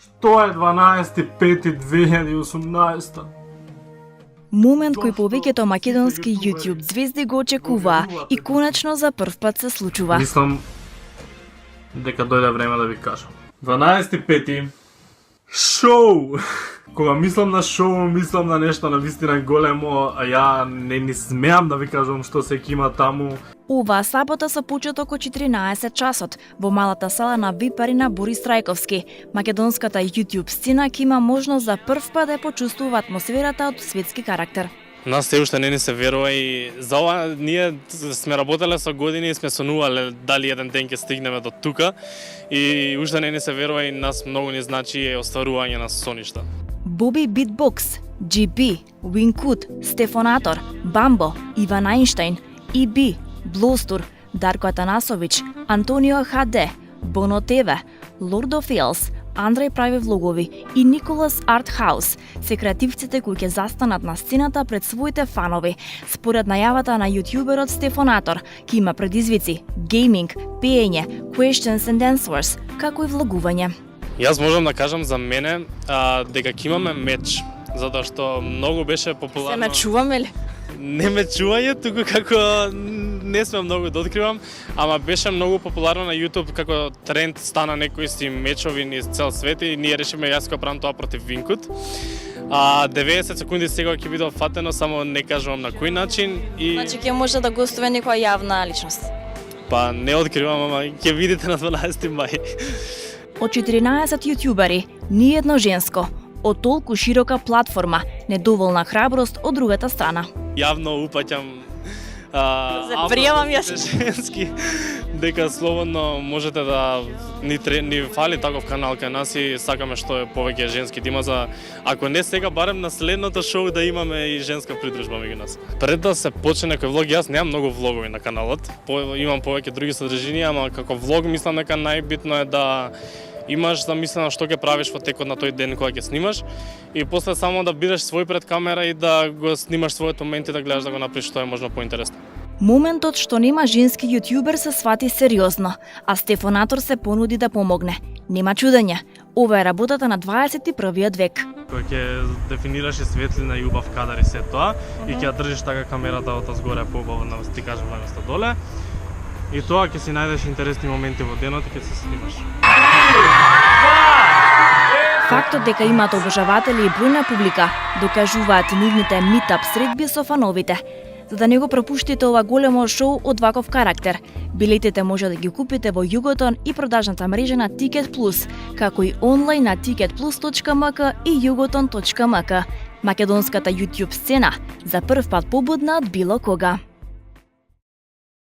Што е 12.5.2018? Момент кој повеќето македонски YouTube звезди го очекуваа и конечно за прв пат се случува. Мислам дека дојде време да ви кажам. 12.5. Шоу! Кога мислам на шоу, мислам на нешто на вистина големо, а ја не смеам да ви кажам што се ќе има таму. Оваа сабота со почеток од 14 часот во малата сала на Випарина Борис Трајковски, македонската YouTube сцена ќе има можност за прв пат да почувствува атмосферата од светски карактер. Нас се уште не се верува и за ова ние сме работеле со години и сме сонувале дали еден ден ќе стигнеме до тука и уште не се верува и нас многу ни значи остварување на соништа. Боби Битбокс, GP, Wingkut, Стефонатор, Бамбо, Иван Ајнштајн, EB, Блостур, Дарко Атанасович, Антонио ХД, Боно ТВ, Лорд оф Елс, Андреј прави влогови и Николас Арт Хаус се креативците кои ќе застанат на сцената пред своите фанови. Според најавата на јутјуберот Стефонатор, ќе има предизвици, гейминг, пеење, questions and answers, како и влогување. Јас можам да кажам за мене дека ќе имаме меч, затоа што многу беше популарно. Се ме чуваме ли? Не ме чување, туку како не сме многу да откривам, ама беше многу популарно на YouTube како тренд стана некои си мечови низ цел свет и ние решиме јас ќе правам тоа против Wingkut. 90 секунди сега ќе биде фатено, само не кажувам на кој начин и Значи ќе може да гостува некоја јавна личност. па не откривам, ама ќе видите на 12 мај. Од 14 јутјубери, ни едно женско. Од толку широка платформа, недоволна храброст од другата страна. Јавно упаќам Се пријавам јас. женски дека слободно можете да ни фали таков канал кај нас и сакаме што е повеќе женски да има за ако не сега барем на следното шоу да имаме и женска придружба меѓу нас. Пред да се почне некој влог, јас немам многу влогови на каналот. Имам повеќе други содржини, ама како влог мислам дека најбитно е да имаш замислено што ќе правиш во текот на тој ден кога ќе снимаш и после само да бидеш свој пред камера и да го снимаш својот момент и да гледаш да го направиш што е можно поинтересно. Моментот што нема женски јутјубер се свати сериозно, а Стефонатор се понуди да помогне. Нема чудење, ова е работата на 21 век. Кој ќе дефинираш и светлина и убав кадар и се тоа и ќе ја држиш така камерата од згоре поубаво да ти кажам наместо доле. И тоа ќе си најдеш интересни моменти во денот и ќе се снимаш. Фактот дека имаат обожаватели и бројна публика докажуваат нивните митап средби со фановите. За да не го пропуштите ова големо шоу од ваков карактер, билетите може да ги купите во Југотон и продажната мрежа на Ticket Plus, како и онлайн на ticketplus.mk и jugoton.mk. Македонската YouTube сцена за прв пат побудна од било кога.